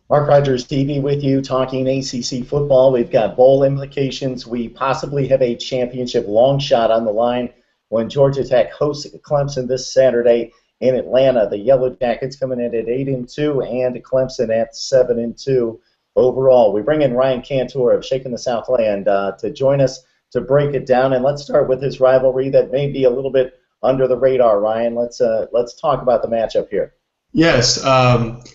Mark Rogers TV with you, talking ACC football. We've got bowl implications. We possibly have a championship long shot on the line when Georgia Tech hosts Clemson this Saturday in Atlanta. The Yellow Jackets coming in at 8-2, and Clemson at 7-2 overall. We bring in Ryan Kantor of Shaking the Southland to join us to break it down. And let's start with this rivalry that may be a little bit under the radar. Ryan, let's talk about the matchup here. Yes,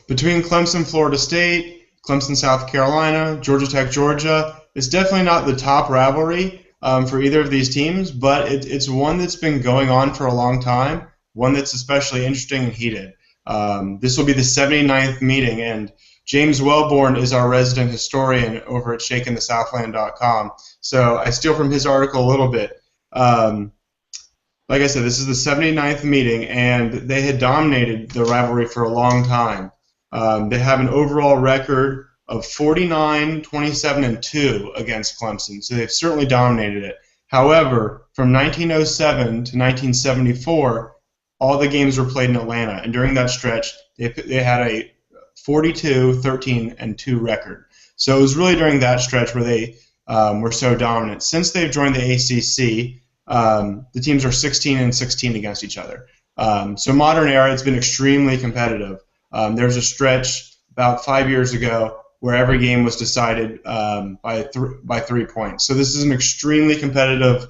between Clemson, Florida State, Clemson, South Carolina, Georgia Tech, Georgia, it's definitely not the top rivalry for either of these teams, but it's one that's been going on for a long time, one that's especially interesting and heated. This will be the 79th meeting, and James Wellborn is our resident historian over at ShakingTheSouthland.com, so I steal from his article a little bit. Like I said, this is the 79th meeting, and they had dominated the rivalry for a long time. They have an overall record of 49, 27, and 2 against Clemson, so they've certainly dominated it. However, from 1907 to 1974, all the games were played in Atlanta, and during that stretch, they had a 42, 13, and 2 record. So it was really during that stretch where they were so dominant. Since they've joined the ACC, the teams are 16-16 against each other. So modern era, it's been extremely competitive. There's a stretch about 5 years ago where every game was decided by 3 points. So this is an extremely competitive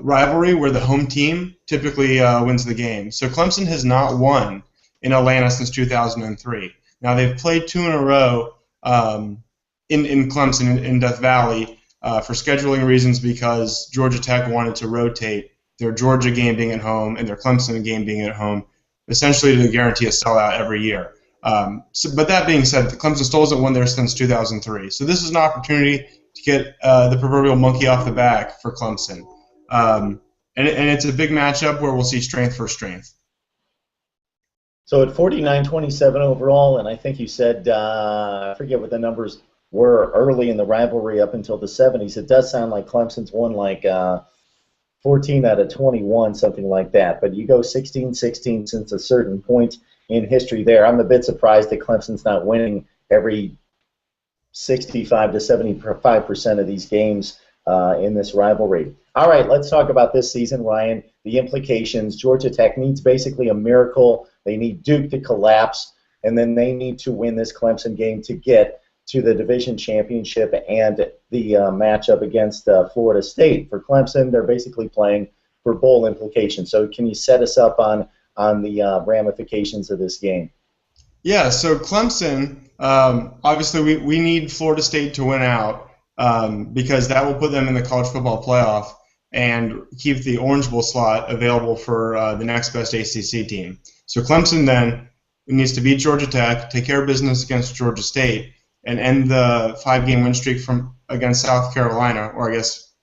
rivalry where the home team typically wins the game. So Clemson has not won in Atlanta since 2003. Now they've played 2 in a row in Clemson in Death Valley. For scheduling reasons, because Georgia Tech wanted to rotate their Georgia game being at home and their Clemson game being at home, essentially to guarantee a sellout every year. But that being said, Clemson still hasn't won there since 2003. So this is an opportunity to get the proverbial monkey off the back for Clemson. And it's a big matchup where we'll see strength for strength. So at 49-27 overall, and I think you said, I forget what the numbers were early in the rivalry up until the 70s. It does sound like Clemson's won like 14 out of 21, something like that. But you go 16-16 since a certain point in history there. I'm a bit surprised that Clemson's not winning every 65 to 75% of these games in this rivalry. All right, let's talk about this season, Ryan. The implications. Georgia Tech needs basically a miracle. They need Duke to collapse, and then they need to win this Clemson game to get to the division championship and the matchup against Florida State. For Clemson, they're basically playing for bowl implications. So can you set us up on the ramifications of this game? Yeah, so Clemson, obviously we need Florida State to win out because that will put them in the college football playoff and keep the Orange Bowl slot available for the next best ACC team. So Clemson then needs to beat Georgia Tech, take care of business against Georgia State, and end the 5-game win streak against South Carolina, or I guess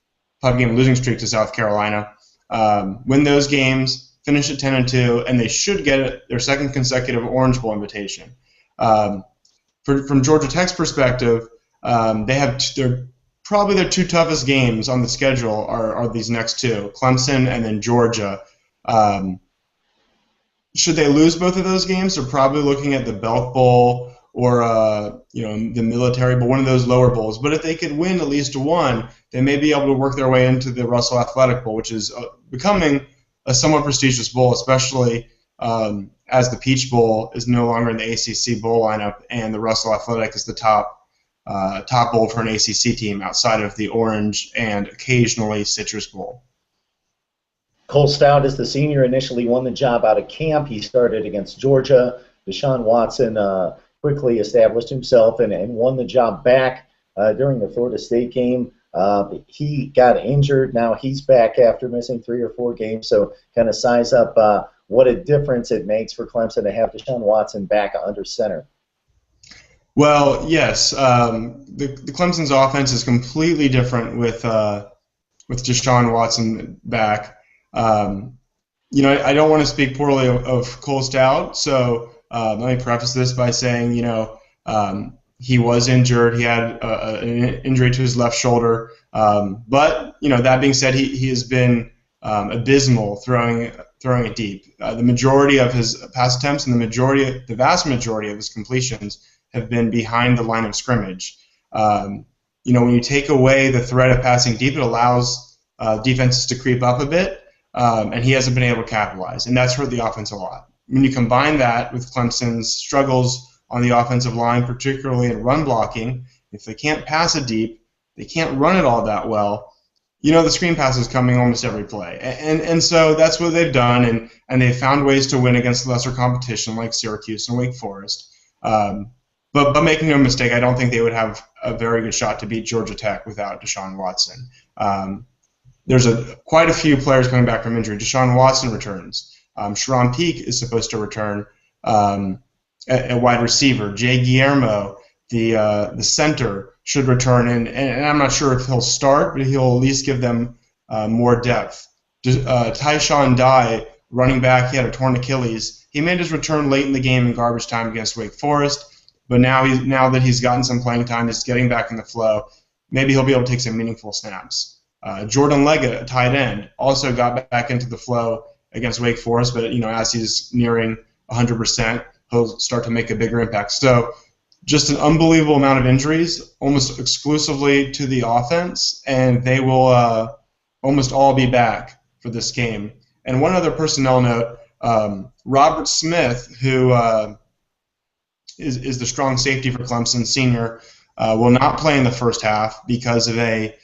5-game losing streak to South Carolina. Win those games, finish at 10-2, and they should get their second consecutive Orange Bowl invitation. From Georgia Tech's perspective, probably their 2 toughest games on the schedule are these next 2, Clemson and then Georgia. Should they lose both of those games, they're probably looking at the Belk Bowl or the Military Bowl, one of those lower bowls. But if they could win at least one, they may be able to work their way into the Russell Athletic Bowl, which is becoming a somewhat prestigious bowl, especially as the Peach Bowl is no longer in the ACC bowl lineup, and the Russell Athletic is the top bowl for an ACC team outside of the Orange and occasionally Citrus Bowl. Cole Stout is the senior, initially won the job out of camp. He started against Georgia. Deshaun Watson quickly established himself and won the job back during the Florida State game. He got injured. Now he's back after missing 3 or 4 games. So kind of size up what a difference it makes for Clemson to have Deshaun Watson back under center. Well, yes. The Clemson's offense is completely different with Deshaun Watson back. I don't want to speak poorly of Cole Stout, so let me preface this by saying, he was injured. He had an injury to his left shoulder. But, that being said, he has been abysmal throwing throwing it deep. The majority of his pass attempts and the vast majority of his completions have been behind the line of scrimmage. When you take away the threat of passing deep, it allows defenses to creep up a bit, and he hasn't been able to capitalize, and that's hurt the offense a lot. When you combine that with Clemson's struggles on the offensive line, particularly in run blocking, if they can't pass it deep, they can't run it all that well, the screen pass is coming almost every play. And so that's what they've done, and they've found ways to win against lesser competition like Syracuse and Wake Forest. But making no mistake, I don't think they would have a very good shot to beat Georgia Tech without Deshaun Watson. There's quite a few players coming back from injury. Deshaun Watson returns. Charone is supposed to return at wide receiver. Jay Guillermo, the center, should return, and I'm not sure if he'll start, but he'll at least give them more depth. Tyshawn Dye, running back, he had a torn Achilles. He made his return late in the game in garbage time against Wake Forest, but now that he's gotten some playing time, he's getting back in the flow. Maybe he'll be able to take some meaningful snaps. Jordan Leggett, a tight end, also got back into the flow against Wake Forest, but as he's nearing 100%, he'll start to make a bigger impact. So just an unbelievable amount of injuries, almost exclusively to the offense, and they will almost all be back for this game. And one other personnel note, Robert Smith, who is the strong safety for Clemson, senior, will not play in the first half because of a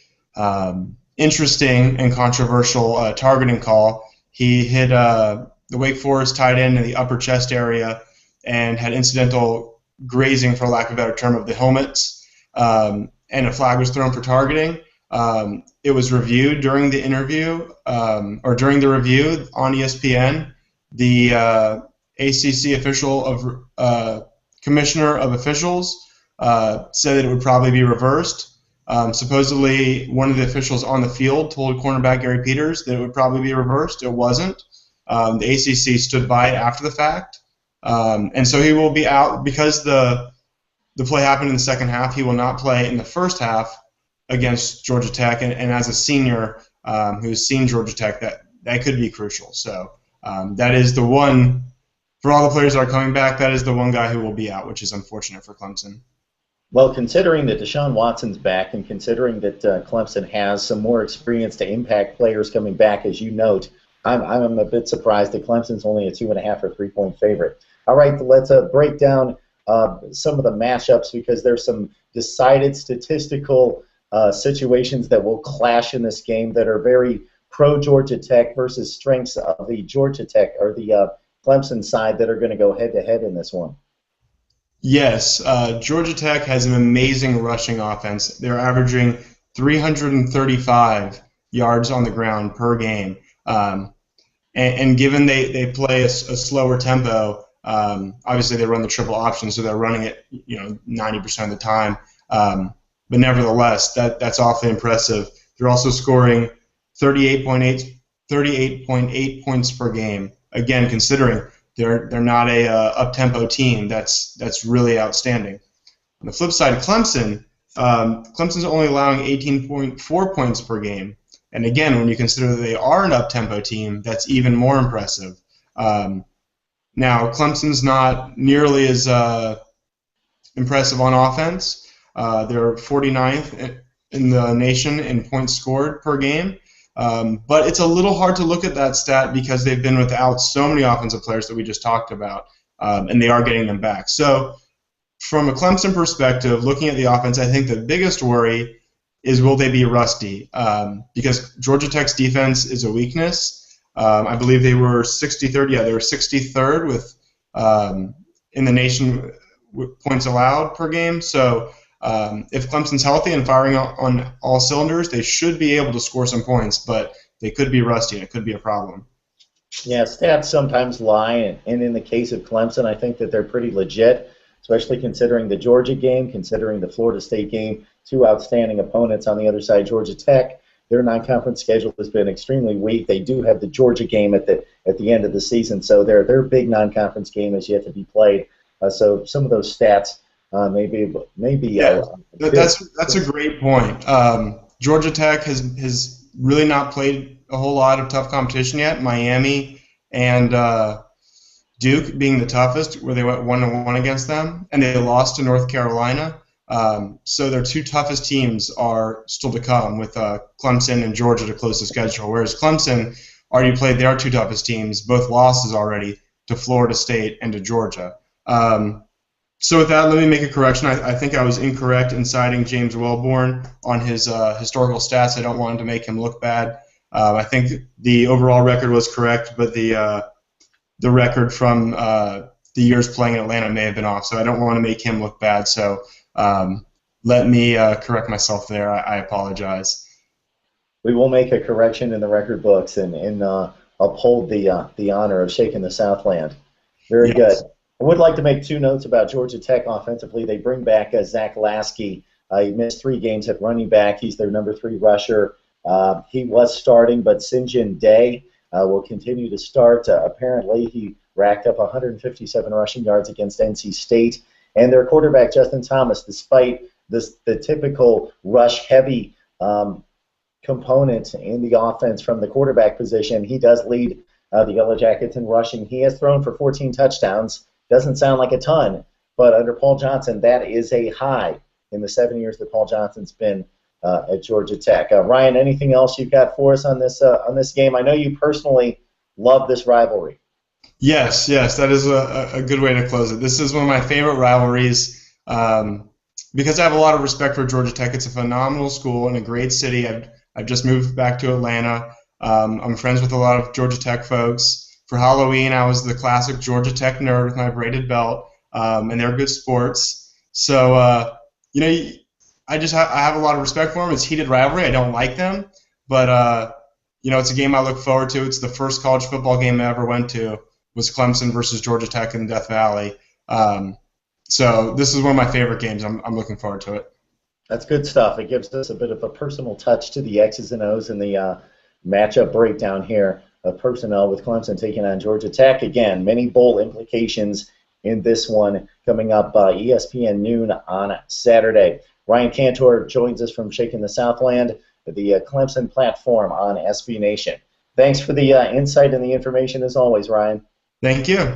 interesting and controversial targeting call. He hit the Wake Forest tight end in the upper chest area and had incidental grazing, for lack of a better term, of the helmets, and a flag was thrown for targeting. It was reviewed during the interview, or during the review on ESPN. The ACC official commissioner of officials said that it would probably be reversed. Supposedly, one of the officials on the field told cornerback Gary Peters that it would probably be reversed. It wasn't. The ACC stood by it after the fact. And so he will be out because the play happened in the second half. He will not play in the first half against Georgia Tech. And as a senior who's seen Georgia Tech, that could be crucial. So that is the one, for all the players that are coming back, that is the one guy who will be out, which is unfortunate for Clemson. Well, considering that Deshaun Watson's back and considering that Clemson has some more experience to impact players coming back, as you note, I'm a bit surprised that Clemson's only a 2.5 or 3-point favorite. All right, let's break down some of the matchups because there's some decided statistical situations that will clash in this game that are very pro-Georgia Tech versus strengths of the Georgia Tech or the Clemson side that are going to go head-to-head in this one. Yes, Georgia Tech has an amazing rushing offense. They're averaging 335 yards on the ground per game. And given they play a slower tempo, obviously they run the triple option, so they're running it 90% of the time. But nevertheless, that's awfully impressive. They're also scoring 38.8 points per game. Again, considering they're not a up-tempo team, that's really outstanding. On the flip side, Clemson's only allowing 18.4 points per game. And again, when you consider that they are an up-tempo team, that's even more impressive. Now, Clemson's not nearly as impressive on offense. They're 49th in the nation in points scored per game. But it's a little hard to look at that stat because they've been without so many offensive players that we just talked about, and they are getting them back. So from a Clemson perspective, looking at the offense, I think the biggest worry is will they be rusty? Because Georgia Tech's defense is a weakness. I believe they were 63rd. Yeah, they were 63rd with in the nation with points allowed per game. So if Clemson's healthy and firing on all cylinders, they should be able to score some points, but they could be rusty, and it could be a problem. Yeah, stats sometimes lie, and in the case of Clemson, I think that they're pretty legit, especially considering the Georgia game, considering the Florida State game, two outstanding opponents on the other side, Georgia Tech. Their non-conference schedule has been extremely weak. They do have the Georgia game at the end of the season, so their big non-conference game is yet to be played. So some of those stats maybe. Yeah, that's a great point. Georgia Tech has really not played a whole lot of tough competition yet. Miami and Duke being the toughest, where they went 1-1 against them, and they lost to North Carolina. So their two toughest teams are still to come, with Clemson and Georgia to close the schedule, whereas Clemson already played their two toughest teams, both losses already, to Florida State and to Georgia. So with that, let me make a correction. I think I was incorrect in citing James Wellborn on his historical stats. I don't want to make him look bad. I think the overall record was correct, but the record from the years playing in Atlanta may have been off, so I don't want to make him look bad. So let me correct myself there. I apologize. We will make a correction in the record books and uphold the honor of shaking the Southland. Very Yes. good. I would like to make two notes about Georgia Tech offensively. They bring back Zach Lasky. He missed 3 games at running back. He's their number 3 rusher. He was starting, but Sinjin Day will continue to start. Apparently, he racked up 157 rushing yards against NC State. And their quarterback, Justin Thomas, despite the typical rush-heavy component in the offense from the quarterback position, he does lead the Yellow Jackets in rushing. He has thrown for 14 touchdowns. Doesn't sound like a ton, but under Paul Johnson, that is a high in the 7 years that Paul Johnson's been at Georgia Tech. Ryan, anything else you've got for us on this game? I know you personally love this rivalry. Yes, that is a good way to close it. This is one of my favorite rivalries because I have a lot of respect for Georgia Tech. It's a phenomenal school and a great city. I've just moved back to Atlanta. I'm friends with a lot of Georgia Tech folks. For Halloween, I was the classic Georgia Tech nerd with my braided belt, and they're good sports. So, I have a lot of respect for them. It's heated rivalry. I don't like them, but it's a game I look forward to. It's the first college football game I ever went to, was Clemson versus Georgia Tech in Death Valley. So this is one of my favorite games. I'm looking forward to it. That's good stuff. It gives us a bit of a personal touch to the X's and O's in the matchup breakdown here of personnel with Clemson taking on Georgia Tech. Again, many bowl implications in this one coming up ESPN noon on Saturday. Ryan Kantor joins us from Shaking the Southland, the Clemson platform on SB Nation. Thanks for the insight and the information as always, Ryan. Thank you.